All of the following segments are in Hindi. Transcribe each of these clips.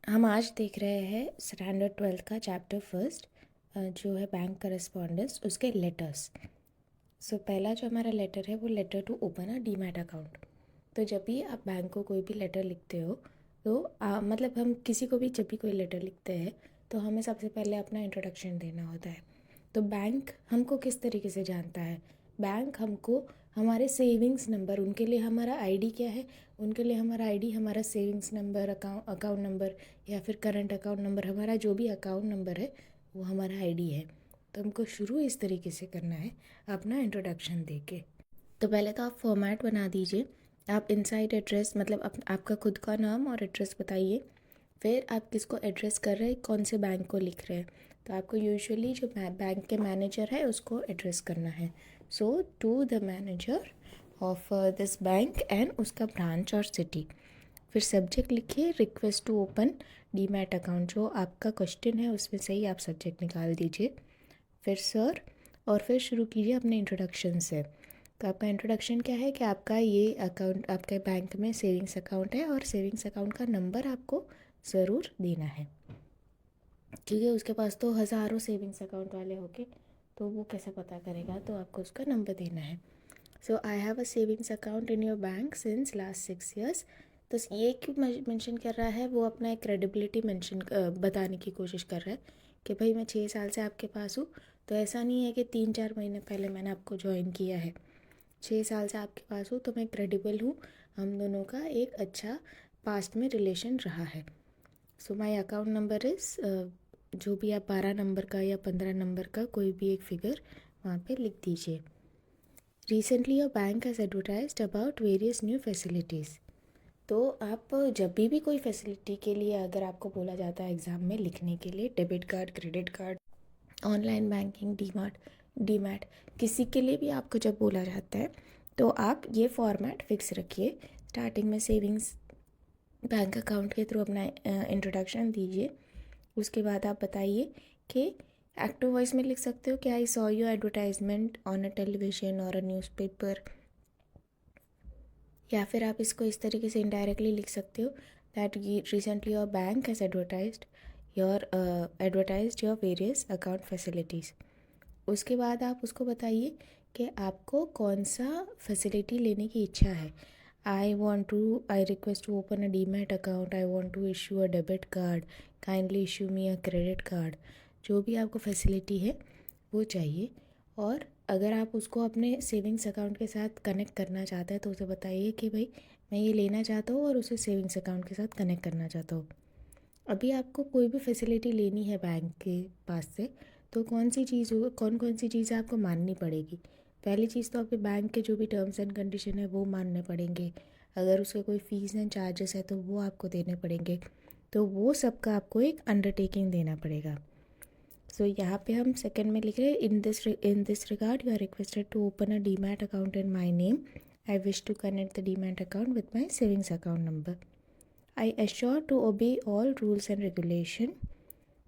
हम आज देख रहे हैं स्टैंडर्ड 12th का चैप्टर फर्स्ट जो है बैंक करस्पॉन्डेंस, उसके लेटर्स। पहला जो हमारा लेटर है वो letter to open a demat account. तो जब भी आप बैंक को कोई भी लेटर लिखते हो तो मतलब हम किसी को भी जब भी कोई लेटर लिखते हैं तो हमें सबसे पहले अपना इंट्रोडक्शन देना होता है। तो बैंक हमको किस तरीके से जानता है? बैंक हमको हमारे सेविंग्स नंबर, उनके लिए हमारा आईडी क्या है, उनके लिए हमारा आईडी हमारा सेविंग्स नंबर, अकाउंट नंबर या फिर करंट अकाउंट नंबर, हमारा जो भी अकाउंट नंबर है वो हमारा आईडी है। तो हमको शुरू इस तरीके से करना है अपना इंट्रोडक्शन दे के। तो पहले तो आप फॉर्मेट बना दीजिए। आप इनसाइड एड्रेस मतलब आपका खुद का नाम और एड्रेस बताइए। फिर आप किसको एड्रेस कर रहे हैं, कौन से बैंक को लिख रहे हैं। तो आपको यूजुअली जो बैंक के मैनेजर है उसको एड्रेस करना है। So to the manager of this bank and उसका ब्रांच और सिटी। फिर सब्जेक्ट लिखिए request to open demat account. जो आपका क्वेश्चन है उसमें से ही आप सब्जेक्ट निकाल दीजिए। फिर सर, और फिर शुरू कीजिए अपने इंट्रोडक्शन से। तो आपका इंट्रोडक्शन क्या है कि आपका ये अकाउंट आपके बैंक में सेविंग्स अकाउंट है और सेविंग्स अकाउंट का नंबर आपको ज़रूर देना है, क्योंकि उसके पास तो हज़ारों सेविंग्स अकाउंट वाले होंगे तो वो कैसे पता करेगा, तो आपको उसका नंबर देना है। So I have a savings account in your bank since last 6 years। तो ये क्यों मेंशन कर रहा है, वो अपना एक क्रेडिबिलिटी बताने की कोशिश कर रहा है कि भाई मैं 6 साल से आपके पास हूँ। तो ऐसा नहीं है कि 3-4 महीने पहले मैंने आपको ज्वाइन किया है, 6 साल से आपके पास हूँ तो मैं क्रेडिबल हूँ। हम दोनों का एक अच्छा पास्ट में रिलेशन रहा है। सो माई अकाउंट नंबर इज़, जो भी आप 12 नंबर का या 15 नंबर का कोई भी एक फिगर वहाँ पे लिख दीजिए। Recently your bank has advertised about various new facilities. तो आप जब भी कोई फैसिलिटी के लिए अगर आपको बोला जाता है एग्ज़ाम में लिखने के लिए, debit card, credit card, online banking, demat, किसी के लिए भी आपको जब बोला जाता है तो आप ये फॉर्मेट फिक्स रखिए। स्टार्टिंग में सेविंग्स बैंक अकाउंट के थ्रू अपना इंट्रोडक्शन दीजिए। उसके बाद आप बताइए कि एक्टिव वॉइस में लिख सकते हो कि I saw your advertisement on a television और अ न्यूज़पेपर, या फिर आप इसको इस तरीके से इनडायरेक्टली लिख सकते हो that recently your bank has advertised your various account facilities. उसके बाद आप उसको बताइए कि आपको कौन सा फैसिलिटी लेने की इच्छा है। I request to open a demat account, I want to issue a debit card, kindly issue me a credit card. जो भी आपको फैसिलिटी है वो चाहिए। और अगर आप उसको अपने सेविंग्स अकाउंट के साथ कनेक्ट करना चाहते हैं तो उसे बताइए कि भाई मैं ये लेना चाहता हूँ और उसे सेविंग्स अकाउंट के साथ कनेक्ट करना चाहता हूँ। अभी आपको कोई भी फैसिलिटी लेनी है बैंक के पास से तो कौन कौन सी चीज़ें आपको माननी पड़ेगी? पहली चीज़ तो आपके बैंक के जो भी टर्म्स एंड कंडीशन है वो मानने पड़ेंगे। अगर उसके कोई फ़ीस एंड चार्जेस है तो वो आपको देने पड़ेंगे। तो वो सब का आपको एक अंडरटेकिंग देना पड़ेगा। सो यहाँ पे हम सेकंड में लिख रहे हैं, in this regard you are requested to open a demat account in my name. I wish to connect the demat account with my savings account number. I assure to obey all rules and regulation.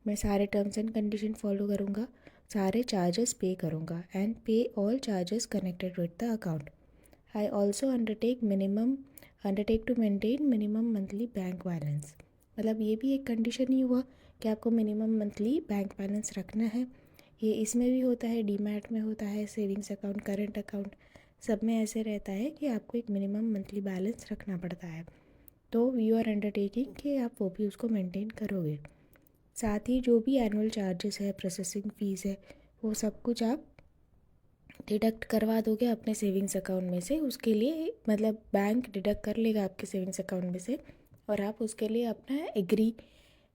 मैं सारे टर्म्स एंड कंडीशन फॉलो करूँगा, सारे चार्जेस पे करूँगा and pay all charges connected with the account. I also undertake to maintain minimum monthly bank balance. मतलब ये भी एक कंडीशन ही हुआ कि आपको मिनिमम मंथली बैंक बैलेंस रखना है। ये इसमें भी होता है, डीमैट में होता है, सेविंग्स अकाउंट, करंट अकाउंट, सब में ऐसे रहता है कि आपको एक मिनिमम मंथली बैलेंस रखना पड़ता है। तो यू आर अंडरटेकिंग कि आप वो भी उसको मेंटेन करोगे। साथ ही जो भी एनुअल चार्जेस है, प्रोसेसिंग फ़ीस है, वो सब कुछ आप डिडक्ट करवा दोगे अपने सेविंग्स अकाउंट में से। उसके लिए मतलब बैंक डिडक्ट कर लेगा आपके सेविंग्स अकाउंट में से और आप उसके लिए अपना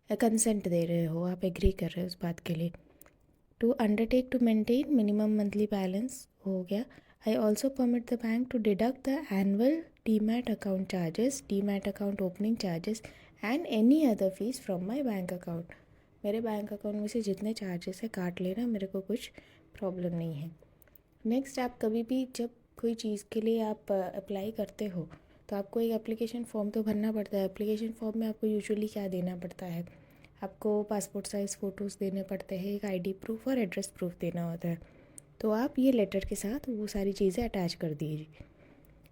कंसेंट दे रहे हो, आप एग्री कर रहे हो उस बात के लिए। To undertake to maintain minimum monthly balance हो गया। I also permit the bank to deduct the annual demat account charges, demat account opening charges and any other fees from my bank account. मेरे बैंक अकाउंट में से जितने चार्जेस है काट लेना, मेरे को कुछ प्रॉब्लम नहीं है। नेक्स्ट, आप कभी भी जब कोई चीज़ के लिए आप अप्लाई करते हो तो आपको एक एप्लीकेशन फॉर्म तो भरना पड़ता है। एप्लीकेशन फॉर्म में आपको यूजुअली क्या देना पड़ता है, आपको पासपोर्ट साइज़ फ़ोटोज़ देने पड़ते हैं, एक आईडी प्रूफ और एड्रेस प्रूफ देना होता है। तो आप ये लेटर के साथ वो सारी चीज़ें अटैच कर दीजिए।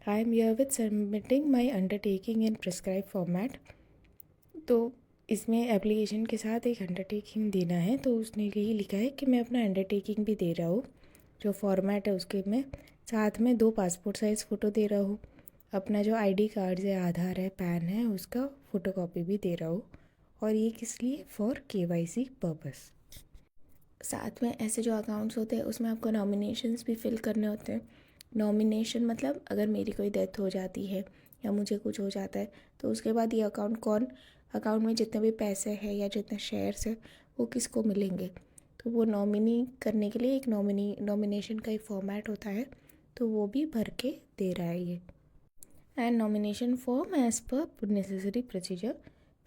I am here with submitting my undertaking in prescribe format. तो इसमें एप्लीकेशन के साथ एक अंडरटेकिंग देना है, तो उसने यही लिखा है कि मैं अपना अंडरटेकिंग भी दे रहा हूँ। जो फॉर्मेट है उसके में साथ में 2 पासपोर्ट साइज़ फ़ोटो दे रहा हूँ, अपना जो आईडी कार्ड है, आधार है, पैन है, उसका फ़ोटोकॉपी भी दे रहा हूँ। और ये किस लिए? For KYC purpose. साथ में ऐसे जो अकाउंट्स होते हैं उसमें आपको नॉमिनेशंस भी फिल करने होते हैं। नॉमिनेशन मतलब अगर मेरी कोई डेथ हो जाती है या मुझे कुछ हो जाता है तो उसके बाद ये अकाउंट में जितने भी पैसे हैं या जितने शेयर्स हैं वो किसको मिलेंगे, तो वो नॉमिनी करने के लिए एक नॉमिनेशन का एक फॉर्मेट होता है, तो वो भी भर के दे रहा है ये। And nomination form as per necessary procedure.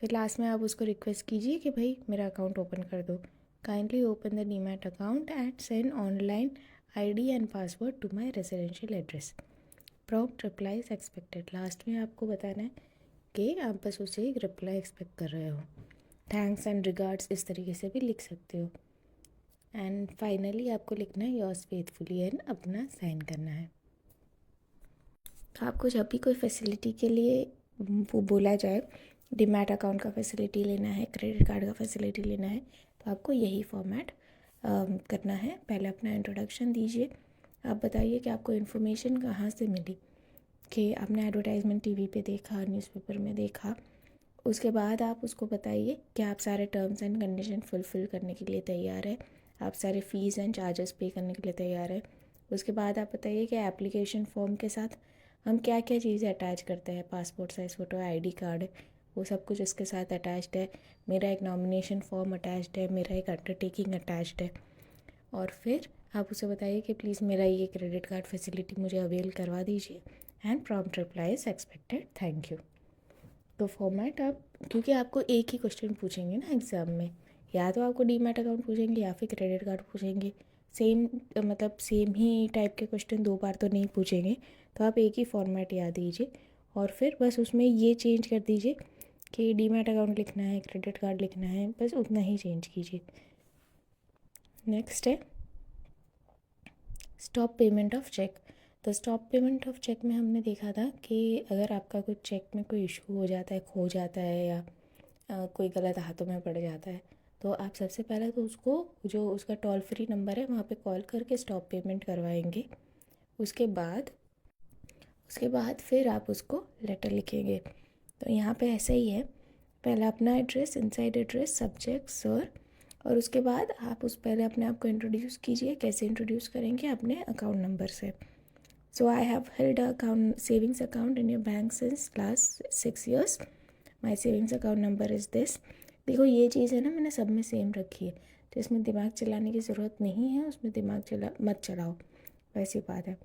फिर लास्ट में आप उसको रिक्वेस्ट कीजिए कि भाई मेरा अकाउंट ओपन कर दो। Kindly open the demat account and send online ID and password to my residential address. Prompt replies expected. Last में आपको बताना है कि आप बस उसे एक रिप्लाई एक्सपेक्ट कर रहे हो। थैंक्स एंड रिगार्ड्स इस तरीके से भी लिख सकते हो। एंड फाइनली आपको लिखना है योर्स फेथफुली एंड अपना साइन करना है। तो आपको जब भी कोई फैसिलिटी के लिए वो बोला जाए, डीमैट अकाउंट का फैसिलिटी लेना है, क्रेडिट कार्ड का फैसिलिटी लेना है, तो आपको यही फॉर्मेट करना है। पहले अपना इंट्रोडक्शन दीजिए, आप बताइए कि आपको इन्फॉर्मेशन कहाँ से मिली, कि आपने एडवर्टाइजमेंट TV पे देखा, न्यूज़पेपर में देखा। उसके बाद आप उसको बताइए कि आप सारे टर्म्स एंड कंडीशन फुलफ़िल करने के लिए तैयार है, आप सारे फ़ीस एंड चार्जेस पे करने के लिए तैयार है। उसके बाद आप बताइए कि एप्लीकेशन फॉर्म के साथ हम क्या क्या चीज़ें अटैच करते हैं, passport size photo, ID card, वो सब कुछ इसके साथ अटैच्ड है। मेरा एक नॉमिनेशन फॉर्म अटैच्ड है, मेरा एक अंडरटेकिंग अटैच्ड है। और फिर आप उसे बताइए कि प्लीज़ मेरा ये क्रेडिट कार्ड फैसिलिटी मुझे अवेल करवा दीजिए and prompt reply is expected, thank you. तो फॉर्मेट आप, क्योंकि आपको एक ही क्वेश्चन पूछेंगे ना एग्ज़ाम में, या तो आपको डीमैट अकाउंट पूछेंगे या फिर क्रेडिट कार्ड पूछेंगे। सेम ही टाइप के क्वेश्चन 2 बार तो नहीं पूछेंगे, तो आप एक ही फॉर्मेट याद दीजिए और फिर बस उसमें ये चेंज कर दीजिए कि डीमैट अकाउंट लिखना है, क्रेडिट कार्ड लिखना है, बस उतना ही चेंज कीजिए। नेक्स्ट है स्टॉप पेमेंट ऑफ चेक। तो स्टॉप पेमेंट ऑफ चेक में हमने देखा था कि अगर आपका कुछ चेक में कोई इशू हो जाता है, खो जाता है या कोई गलत हाथों में पड़ जाता है, तो आप सबसे पहले तो उसको जो उसका टोल फ्री नंबर है वहाँ पे कॉल करके स्टॉप पेमेंट करवाएंगे। उसके बाद फिर आप उसको लेटर लिखेंगे। तो यहाँ पे ऐसा ही है, पहले अपना address, inside address, subject sir, और उसके बाद आप पहले अपने आप को इंट्रोड्यूस कीजिए। कैसे इंट्रोड्यूस करेंगे? अपने अकाउंट नंबर से। So I have held account savings account in your bank since last 6 years। My savings account number is this. देखो ये चीज़ है ना, मैंने सब में सेम रखी है, तो इसमें दिमाग चलाने की ज़रूरत नहीं है, उसमें दिमाग मत चलाओ, वैसी बात है।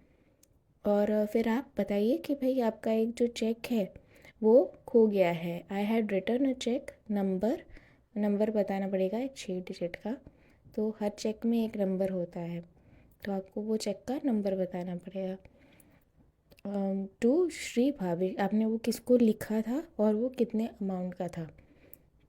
और फिर आप बताइए कि भाई आपका एक जो चेक है वो खो गया है। I had return a cheque, number बताना पड़ेगा, एक 6 डिजिट का। तो हर चेक में एक नंबर होता है, तो आपको वो चेक का नंबर बताना पड़ेगा। टू श्री भाभी, आपने वो किसको लिखा था और वो कितने अमाउंट का था।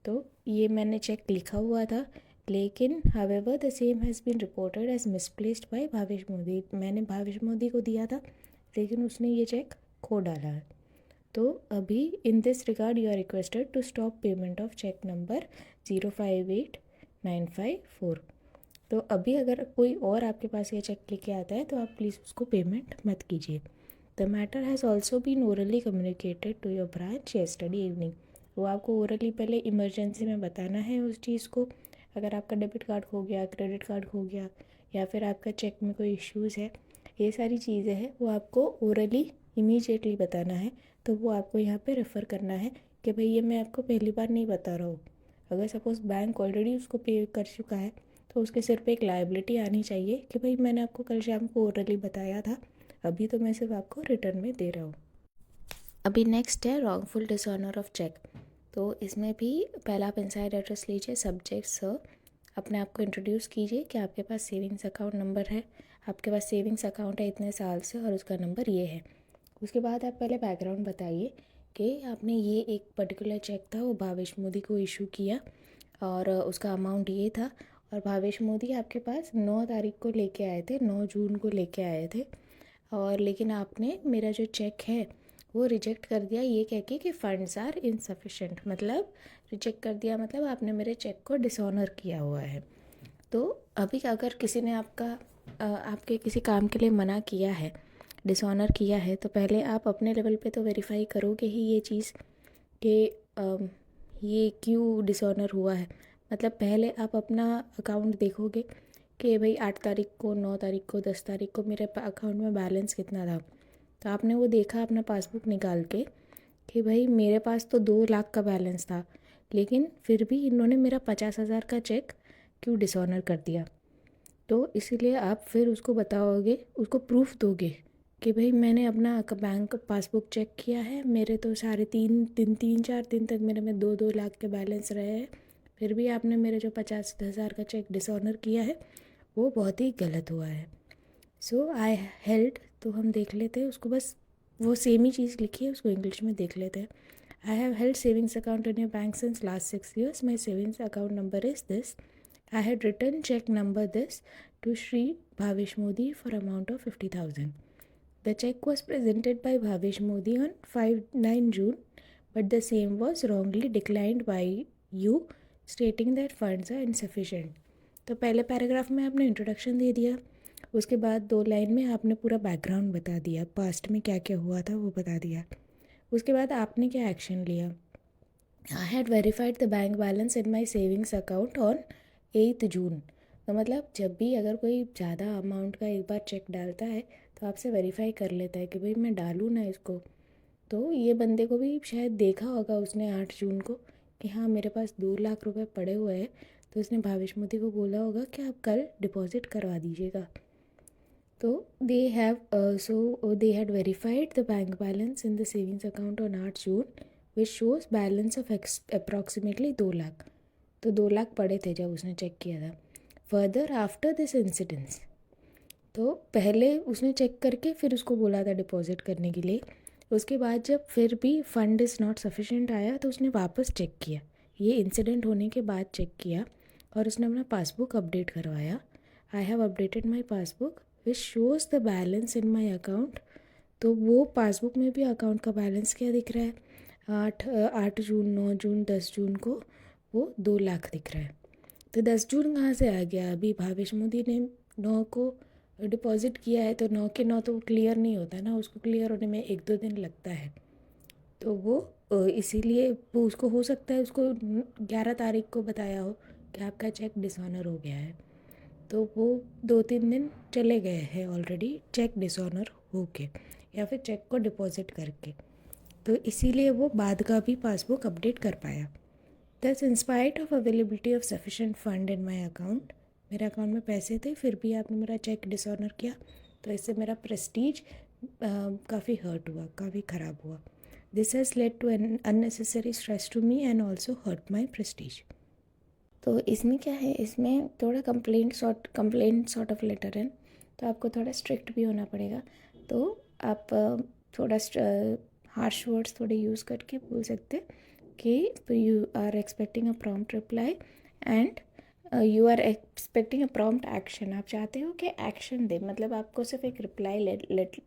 तो ये मैंने चेक लिखा हुआ था, लेकिन however the same has been reported as misplaced by Bhavesh Modi. मैंने भावेश मोदी को दिया था, लेकिन उसने ये चेक खो डाला है। तो अभी in this regard you are requested to stop payment of cheque number 058954। तो अभी अगर कोई और आपके पास ये चेक लेके आता है तो आप प्लीज़ उसको पेमेंट मत कीजिए। The matter has also been orally communicated to your branch yesterday evening. वो आपको ओरली पहले इमरजेंसी में बताना है उस चीज़ को। अगर आपका डेबिट कार्ड खो गया, क्रेडिट कार्ड खो गया, या फिर आपका चेक में कोई इश्यूज़ है, ये सारी चीज़ें हैं, वो आपको ओरली इमीडिएटली बताना है। तो वो आपको यहाँ पे रेफ़र करना है कि भाई ये मैं आपको पहली बार नहीं बता रहा हूँ। अगर सपोज़ बैंक ऑलरेडी उसको पे कर चुका है तो उसके सिर पे एक लायबिलिटी आनी चाहिए कि भाई मैंने आपको कल शाम को ओरली बताया था, अभी तो मैं सिर्फ आपको रिटर्न में दे रहा हूँ। अभी नेक्स्ट है रॉन्गफुल डिसऑनर ऑफ चेक। तो इसमें भी पहला आप इनसाइड एड्रेस लीजिए, सब्जेक्ट सर, अपने आप को इंट्रोड्यूस कीजिए कि आपके पास सेविंग्स अकाउंट नंबर है, आपके पास सेविंग्स अकाउंट है इतने साल से और उसका नंबर ये है। उसके बाद आप पहले बैकग्राउंड बताइए कि आपने ये एक पर्टिकुलर चेक था वो भावेश मोदी को इशू किया और उसका अमाउंट ये था, और भावेश मोदी आपके पास 9 तारीख को लेके आए थे, 9 जून को लेके आए थे, और लेकिन आपने मेरा जो चेक है वो रिजेक्ट कर दिया ये कह के कि फंड्स आर इनसफिशेंट, मतलब रिजेक्ट कर दिया मतलब आपने मेरे चेक को डिसऑनर किया हुआ है। तो अभी अगर किसी ने आपके किसी काम के लिए मना किया है, डिसऑनर किया है, तो पहले आप अपने लेवल पे तो वेरीफाई करोगे ही ये चीज़ कि ये क्यों डिसऑनर हुआ है। मतलब पहले आप अपना अकाउंट देखोगे कि भाई 8 तारीख को, 9 तारीख को, 10 तारीख को मेरे अकाउंट में बैलेंस कितना था। तो आपने वो देखा अपना पासबुक निकाल के कि भाई मेरे पास तो 2 लाख का बैलेंस था, लेकिन फिर भी इन्होंने मेरा 50,000 का चेक क्यों डिसऑनर कर दिया। तो इसीलिए आप फिर उसको बताओगे, उसको प्रूफ दोगे कि भाई मैंने अपना बैंक पासबुक चेक किया है, मेरे तो साढ़े 3-4 दिन तक मेरे में 2-2 लाख के बैलेंस रहे हैं, फिर भी आपने मेरे जो 50,000 का चेक डिसऑनर किया है वो बहुत ही गलत हुआ है। सो आई हेल्ड, तो हम देख लेते हैं उसको, बस वो सेम ही चीज़ लिखी है, उसको इंग्लिश में देख लेते हैं। आई have held savings account in your bank since last 6 years. My savings account number is this. I had written check number this to Shri Bhavesh Modi for amount of 50,000. The check was presented by Bhavesh Modi on 5-9 June, but the same was wrongly declined by you, stating that funds are insufficient. तो पहले पैराग्राफ में आपने इंट्रोडक्शन दे दिया, उसके बाद 2 लाइन में आपने पूरा बैकग्राउंड बता दिया, पास्ट में क्या क्या हुआ था वो बता दिया। उसके बाद आपने क्या एक्शन लिया। I had verified the bank balance in my savings account on 8 जून। तो मतलब जब भी अगर कोई ज़्यादा अमाउंट का एक बार चेक डालता है तो आपसे वेरीफाई कर लेता है कि भाई मैं डालूँ ना इसको। तो ये बंदे को भी शायद देखा होगा उसने 8 जून को कि हाँ मेरे पास 2 लाख रुपए पड़े हुए हैं, तो उसने भावेश मोदी को बोला होगा कि आप कल डिपॉजिट करवा दीजिएगा। तो they had verified the bank balance in the savings account on 8 June which shows balance of approximately 2 lakh. तो 2 लाख पड़े थे जब उसने चेक किया था। फर्दर आफ्टर दिस इंसिडेंस, तो पहले उसने चेक करके फिर उसको बोला था डिपॉजिट करने के लिए। उसके बाद जब फिर भी फंड इज़ नॉट सफिशेंट आया तो उसने वापस चेक किया, ये इंसिडेंट होने के बाद चेक किया और उसने अपना पासबुक अपडेट करवाया। I have updated my passbook which shows the balance in my account. तो वो पासबुक में भी अकाउंट का बैलेंस क्या दिख रहा है, 8 जून, 9 जून, 10 जून को वो 2 लाख दिख रहा है। तो 10 जून कहाँ से आ गया, अभी भावेश मोदी ने 9 को डिपॉजिट किया है तो 9 के 9 तो क्लियर नहीं होता ना, उसको क्लियर होने में 1-2 दिन लगता है। तो वो इसीलिए वो उसको हो सकता है उसको 11 तारीख को बताया हो कि आपका चेक डिसऑनर हो गया है, तो वो 2-3 दिन चले गए हैं ऑलरेडी चेक डिसऑनर हो के या फिर चेक को डिपॉजिट करके। तो इसीलिए वो बाद का भी पासबुक अपडेट कर पाया। दस in spite of availability of sufficient fund in my account, मेरे अकाउंट में पैसे थे फिर भी आपने मेरा चेक डिसऑनर किया, तो इससे मेरा प्रेस्टीज काफ़ी हर्ट हुआ, काफ़ी ख़राब हुआ। This has led to an unnecessary stress to me and also hurt my prestige. तो इसमें क्या है, इसमें थोड़ा कंप्लेंट सॉर्ट ऑफ लेटर है, तो आपको थोड़ा स्ट्रिक्ट भी होना पड़ेगा। तो आप थोड़ा हार्श वर्ड्स थोड़े यूज़ करके बोल सकते कि you are expecting a prompt reply and you are expecting a prompt action. आप चाहते हो कि एक्शन दे, मतलब आपको सिर्फ एक रिप्लाई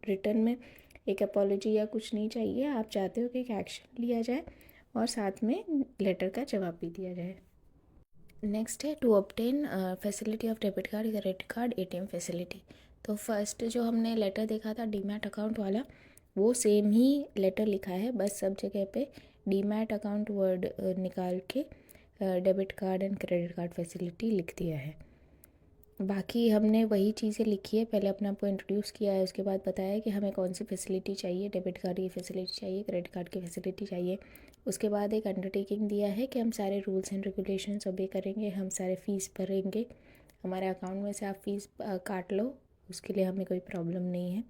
रिटर्न में एक अपॉलॉजी या कुछ नहीं चाहिए, आप चाहते हो कि एक एक्शन लिया जाए और साथ में लेटर का जवाब भी दिया जाए। नेक्स्ट है to obtain facility of debit card, credit card, ATM facility. तो फर्स्ट जो हमने लेटर देखा था डीमैट अकाउंट वाला, वो सेम ही लेटर लिखा है, बस सब जगह पे डीमैट अकाउंट वर्ड निकाल के debit card and credit card facility लिख दिया है। बाकी हमने वही चीज़ें लिखी है, पहले अपने आप को इंट्रोड्यूस किया है, उसके बाद बताया कि हमें कौन सी फैसिलिटी चाहिए, डेबिट कार्ड की फैसिलिटी चाहिए, क्रेडिट कार्ड की फैसिलिटी चाहिए। उसके बाद एक अंडरटेकिंग दिया है कि हम सारे रूल्स एंड रेगुलेशंस ओबे करेंगे, हम सारे फ़ीस भरेंगे, हमारे अकाउंट में से आप फ़ीस काट लो, उसके लिए हमें कोई प्रॉब्लम नहीं है।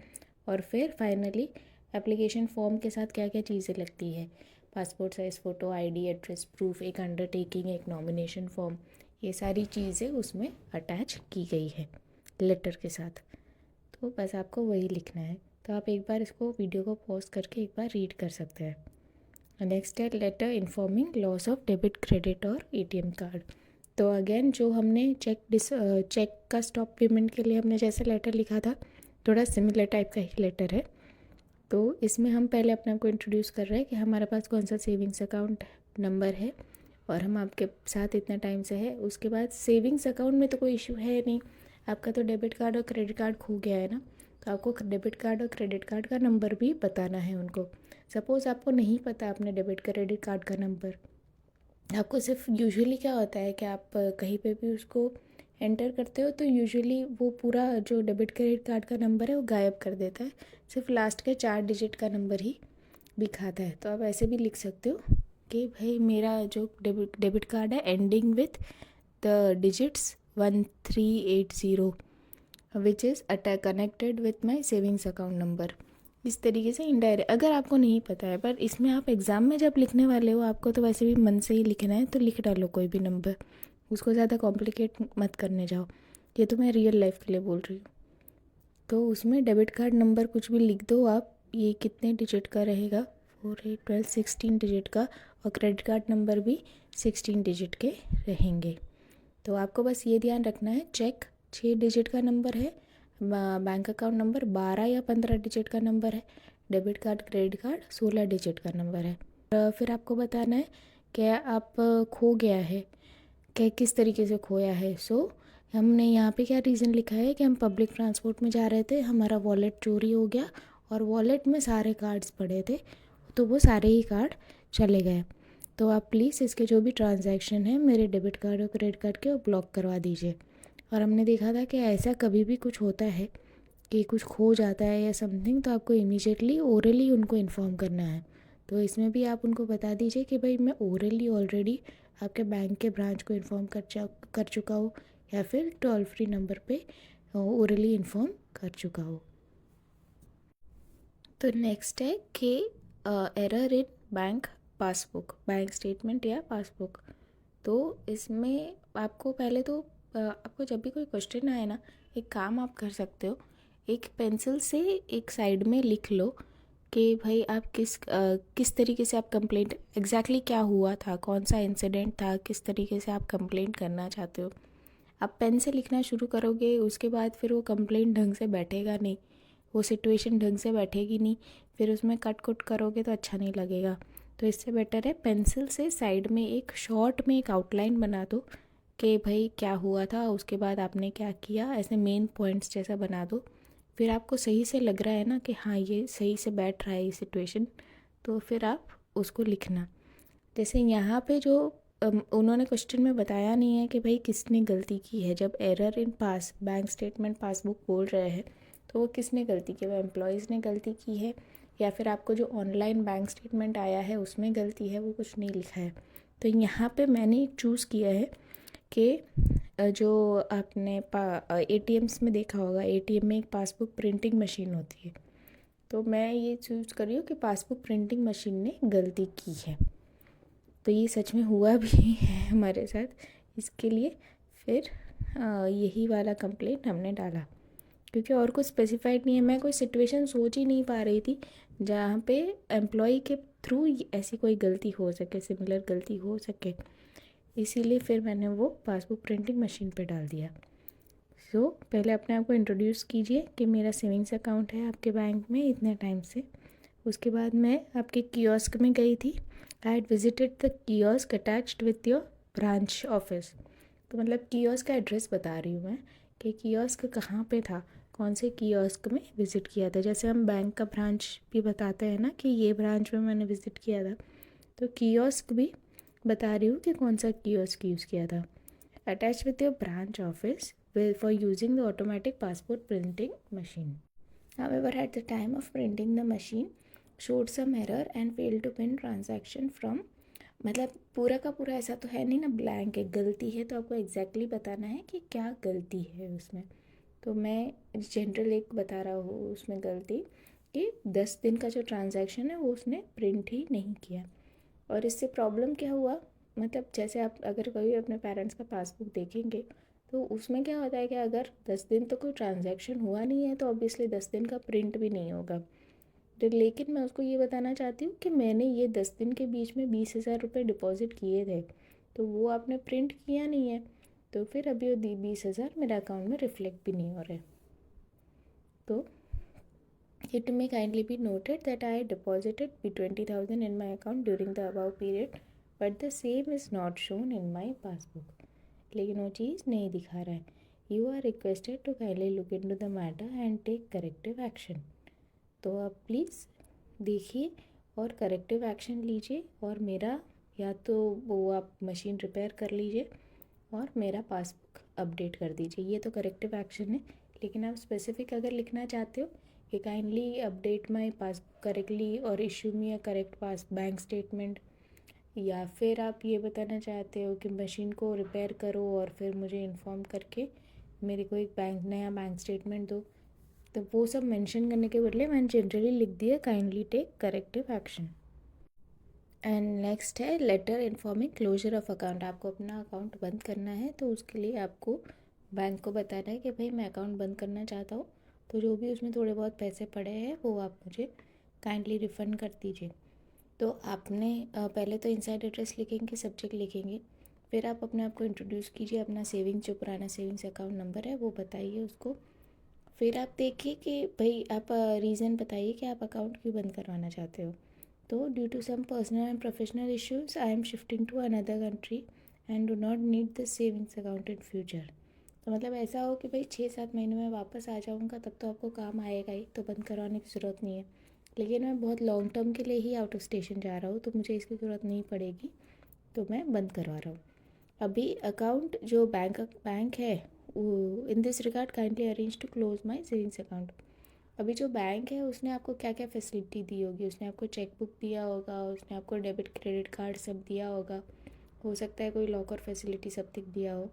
और फिर फाइनली एप्लीकेशन फॉर्म के साथ क्या क्या चीज़ें लगती है, passport size photo, ID, address proof, एक अंडरटेकिंग, एक नॉमिनेशन फॉर्म, ये सारी चीज़ें उसमें अटैच की गई है लेटर के साथ। तो बस आपको वही लिखना है। तो आप एक बार इसको वीडियो को पॉज करके एक बार रीड कर सकते हैं। नेक्स्ट है letter informing loss of debit, credit और एटीएम कार्ड। तो अगेन जो हमने चेक का स्टॉप पेमेंट के लिए हमने जैसे लेटर लिखा था, थोड़ा सिमिलर टाइप का ही लेटर है। तो इसमें हम पहले अपने आप को इंट्रोड्यूस कर रहे हैं कि हमारे पास कौन सा सेविंग्स अकाउंट नंबर है और हम आपके साथ इतना टाइम से है। उसके बाद सेविंग्स अकाउंट में तो कोई इशू है नहीं, आपका तो डेबिट कार्ड और क्रेडिट कार्ड खो गया है ना, तो आपको डेबिट कार्ड और क्रेडिट कार्ड का नंबर भी बताना है उनको। सपोज़ आपको नहीं पता अपने डेबिट क्रेडिट कार्ड का नंबर, आपको सिर्फ यूजुअली क्या होता है कि आप कहीं पे भी उसको एंटर करते हो तो यूजुअली वो पूरा जो डेबिट क्रेडिट कार्ड का नंबर है वो गायब कर देता है, सिर्फ लास्ट के 4 डिजिट का नंबर ही दिखाता है। तो आप ऐसे भी लिख सकते हो कि भाई मेरा जो डेबिट कार्ड है ending with the digits 1380 which is connected with my savings account number. इस तरीके से इनडायरेक्ट, अगर आपको नहीं पता है, पर इसमें आप एग्ज़ाम में जब लिखने वाले हो आपको तो वैसे भी मन से ही लिखना है, तो लिख डालो कोई भी नंबर, उसको ज़्यादा कॉम्प्लिकेट मत करने जाओ। ये तो मैं रियल लाइफ के लिए बोल रही हूँ। तो उसमें डेबिट कार्ड नंबर कुछ भी लिख दो आप, ये कितने डिजिट का रहेगा, 4 8 12 16 डिजिट का, और क्रेडिट कार्ड नंबर भी 16 डिजिट के रहेंगे। तो आपको बस ये ध्यान रखना है, चेक 6 डिजिट का नंबर है, बैंक अकाउंट नंबर 12 या 15 डिजिट का नंबर है, debit card credit card 16 digit का नंबर है। फिर आपको बताना है कि आप खो गया है, क्या किस तरीके से खोया है। सो हमने यहाँ पे क्या रीज़न लिखा है कि हम पब्लिक ट्रांसपोर्ट में जा रहे थे, हमारा वॉलेट चोरी हो गया और वॉलेट में सारे कार्ड्स पड़े थे, तो वो सारे ही कार्ड चले गए। तो आप प्लीज़ इसके जो भी ट्रांजैक्शन है मेरे डेबिट कार्ड और क्रेडिट कार्ड के वो ब्लॉक करवा दीजिए। और हमने देखा था कि ऐसा कभी भी कुछ होता है कि कुछ खो जाता है या समथिंग, तो आपको इमीडिएटली ओरली उनको इन्फॉर्म करना है। तो इसमें भी आप उनको बता दीजिए कि भाई मैं ओरली ऑलरेडी आपके बैंक के ब्रांच को इन्फॉर्म कर चुका हूँ, या फिर टोल फ्री नंबर पे ओरली इन्फॉर्म कर चुका हूँ। तो नेक्स्ट है कि error in bank passbook, bank statement या पासबुक। तो इसमें आपको पहले तो आपको जब भी कोई क्वेश्चन आए ना, एक काम आप कर सकते हो, एक पेंसिल से एक साइड में लिख लो कि भाई आप किस तरीके से आप कंप्लेंट, एग्जैक्टली क्या हुआ था, कौन सा इंसिडेंट था, किस तरीके से आप कंप्लेंट करना चाहते हो। आप पेन से लिखना शुरू करोगे, उसके बाद फिर वो कंप्लेंट ढंग से बैठेगा नहीं, वो सिचुएशन ढंग से बैठेगी नहीं, फिर उसमें कट कुट करोगे तो अच्छा नहीं लगेगा। तो इससे बेटर है पेंसिल से साइड में एक शॉर्ट में एक आउटलाइन बना दो कि भाई क्या हुआ था, उसके बाद आपने क्या किया, ऐसे मेन पॉइंट्स जैसा बना दो। फिर आपको सही से लग रहा है ना कि हाँ ये सही से बैठ रहा है ये सिचुएशन, तो फिर आप उसको लिखना। जैसे यहाँ पे जो उन्होंने क्वेश्चन में बताया नहीं है कि भाई किसने गलती की है, जब error in pass bank statement passbook बोल रहे हैं तो वो किसने गलती की, वो एम्प्लॉयज़ ने गलती की है या फिर आपको जो ऑनलाइन बैंक स्टेटमेंट आया है उसमें गलती है, वो कुछ नहीं लिखा है। तो यहाँ पे मैंने एक चूज़ किया है कि जो आपने ATMs में देखा होगा, ATM में एक पासबुक प्रिंटिंग मशीन होती है, तो मैं ये चूज़ कर रही हूँ कि पासबुक प्रिंटिंग मशीन ने गलती की है। तो ये सच में हुआ भी है हमारे साथ, इसके लिए फिर यही वाला कंप्लेंट हमने डाला, क्योंकि और कुछ स्पेसिफाइड नहीं है। मैं कोई सिचुएशन सोच ही नहीं पा रही थी जहाँ पे एम्प्लॉय के थ्रू ऐसी कोई गलती हो सके, सिमिलर गलती हो सके, इसीलिए फिर मैंने वो पासबुक प्रिंटिंग मशीन पे डाल दिया। सो पहले अपने आप को इंट्रोड्यूस कीजिए कि मेरा सेविंग्स अकाउंट है आपके बैंक में इतने टाइम से। उसके बाद मैं आपके कियोस्क में गई थी, I had visited the kiosk attached with your branch office. तो मतलब कियोस्क का एड्रेस बता रही हूँ मैं कि कियोस्क कहाँ पे था, कौन से कियोस्क में विज़िट किया था। जैसे हम बैंक का ब्रांच भी बताते हैं ना कि ये ब्रांच में मैंने विज़िट किया था, तो कियोस्क भी बता रही हूँ कि कौन सा कियोस्क यूज़ किया था। Attach with your branch office for using the automatic passport printing machine. However, at the time of printing, the machine showed some error and failed to print transaction from, मतलब पूरा का पूरा ऐसा तो है नहीं ना, ब्लैंक है, गलती है, तो आपको एग्जैक्टली बताना है कि क्या गलती है उसमें। तो मैं जनरल एक बता रहा हूँ उसमें गलती कि 10 दिन का जो ट्रांजैक्शन है वो उसने प्रिंट ही नहीं किया। और इससे प्रॉब्लम क्या हुआ, मतलब जैसे आप अगर कभी अपने पेरेंट्स का पासबुक देखेंगे तो उसमें क्या होता है कि अगर 10 दिन तो कोई ट्रांजैक्शन हुआ नहीं है तो ऑब्वियसली 10 दिन का प्रिंट भी नहीं होगा। तो लेकिन मैं उसको ये बताना चाहती हूँ कि मैंने ये 10 दिन के बीच में 20,000 रुपये डिपॉजिट किए थे, तो वो आपने प्रिंट किया नहीं है, तो फिर अभी वो 20,000 मेरे अकाउंट में रिफ्लेक्ट भी नहीं हो रहे। तो It may kindly be noted that I deposited B20,000 in my account during the above period, but the same is not shown in my passbook. लेकिन वो चीज़ नहीं दिखा रहा है. You are requested to kindly look into the matter and take corrective action. तो आप प्लीज़ देखिए और करेक्टिव एक्शन लीजिए और मेरा या तो वो आप मशीन रिपेयर कर लीजिए और मेरा पासबुक अपडेट कर दीजिए. ये तो करेक्टिव एक्शन है. लेकिन आप स्पेसिफिक अगर लिखना चाहते हो कि kindly update my passbook correctly और issue me a correct pass bank statement, या फिर आप ये बताना चाहते हो कि मशीन को रिपेयर करो और फिर मुझे इन्फॉर्म करके मेरे को एक नया बैंक स्टेटमेंट दो, तो वो सब मेंशन करने के बदले मैंने जनरली लिख दिया kindly take corrective action. And next है letter informing closure of account. आपको अपना अकाउंट बंद करना है तो उसके लिए आपको बैंक को बताना है कि भाई मैं अकाउंट बंद करना चाहता हूँ, तो जो भी उसमें थोड़े बहुत पैसे पड़े हैं वो आप मुझे काइंडली रिफ़ंड कर दीजिए. तो आपने पहले तो इनसाइड एड्रेस लिखेंगे, सब्जेक्ट लिखेंगे, फिर आप अपने आप को इंट्रोड्यूस कीजिए, अपना सेविंग्स जो पुराना सेविंग्स अकाउंट नंबर है वो बताइए उसको. फिर आप देखिए कि भाई आप रीज़न बताइए कि आप अकाउंट क्यों बंद करवाना चाहते हो. तो due to some personal and professional issues I am shifting to another country and do not need the savings account in future. तो मतलब ऐसा हो कि भाई 6-7 महीने में वापस आ जाऊँगा तब तो आपको काम आएगा ही, तो बंद करवाने की ज़रूरत नहीं है. लेकिन मैं बहुत लॉन्ग टर्म के लिए ही आउट ऑफ स्टेशन जा रहा हूँ तो मुझे इसकी ज़रूरत नहीं पड़ेगी, तो मैं बंद करवा रहा हूँ. अभी अकाउंट जो बैंक है in this regard kindly arrange to close my savings account. अभी जो बैंक है उसने आपको क्या क्या फैसिलिटी दी होगी. उसने आपको चेक बुक दिया होगा, उसने आपको डेबिट क्रेडिट कार्ड सब दिया होगा, हो सकता है कोई लॉकर फैसिलिटी सब तक दिया हो.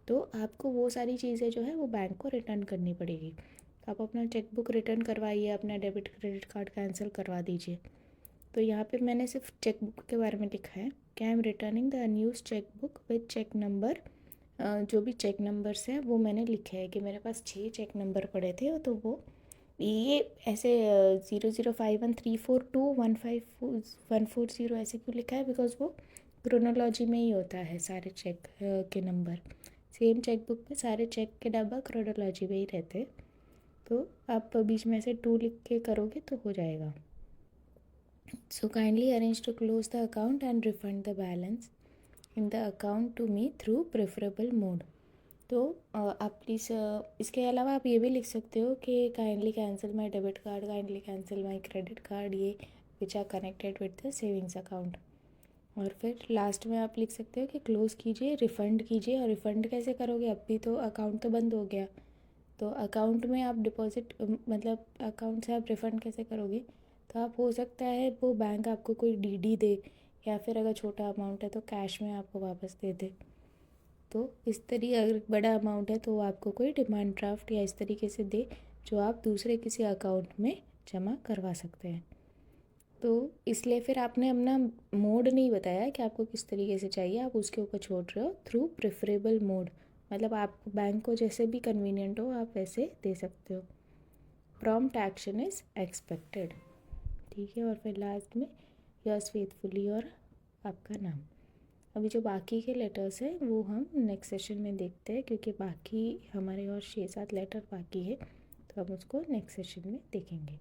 तो आपको वो सारी चीज़ें जो है वो बैंक को रिटर्न करनी पड़ेगी. आप अपना चेक बुक रिटर्न करवाइए, अपना डेबिट क्रेडिट कार्ड कैंसिल करवा दीजिए. तो यहाँ पे मैंने सिर्फ चेक बुक के बारे में लिखा है कि I am returning the unused cheque book with cheque number. जो भी चेक नंबर्स हैं वो मैंने लिखे हैं कि मेरे पास 6 चेक नंबर पड़े थे, तो वो ये ऐसे 0051342154140 ऐसे क्यों लिखा है, बिकॉज वो क्रोनोलॉजी में ही होता है सारे चेक के नंबर. सेम चेक बुक में सारे चेक के डब्बा क्रोनोलॉजी में ही रहते. तो आप बीच में से 2 लिख के करोगे तो हो जाएगा. So kindly arrange to close the account and refund the balance in the account to me through preferable mode. तो आप प्लीज़ इसके अलावा आप ये भी लिख सकते हो कि kindly cancel my debit card, kindly cancel my credit card, ये which are connected with the savings account. और फिर लास्ट में आप लिख सकते हो कि क्लोज़ कीजिए, रिफ़ंड कीजिए. और रिफ़ंड कैसे करोगे, अब भी तो अकाउंट तो बंद हो गया, तो अकाउंट में आप डिपॉजिट मतलब अकाउंट से आप रिफ़ंड कैसे करोगे. तो आप हो सकता है वो बैंक आपको कोई डीडी दे, या फिर अगर छोटा अमाउंट है तो कैश में आपको वापस दे दे. तो इस तरीके अगर बड़ा अमाउंट है तो वो आपको कोई डिमांड ड्राफ्ट या इस तरीके से दे जो आप दूसरे किसी अकाउंट में जमा करवा सकते हैं. तो इसलिए फिर आपने अपना मोड नहीं बताया कि आपको किस तरीके से चाहिए, आप उसके ऊपर छोड़ रहे हो थ्रू प्रेफरेबल मोड. मतलब आप बैंक को जैसे भी कन्वीनियंट हो आप वैसे दे सकते हो. Prompt action is expected. ठीक है. और फिर लास्ट में योर्स फेथफुली और आपका नाम. अभी जो बाकी के लेटर्स हैं वो हम नेक्स्ट सेशन में देखते हैं, क्योंकि बाकी हमारे और 6-7 लेटर बाकी है, तो हम उसको नेक्स्ट सेशन में देखेंगे.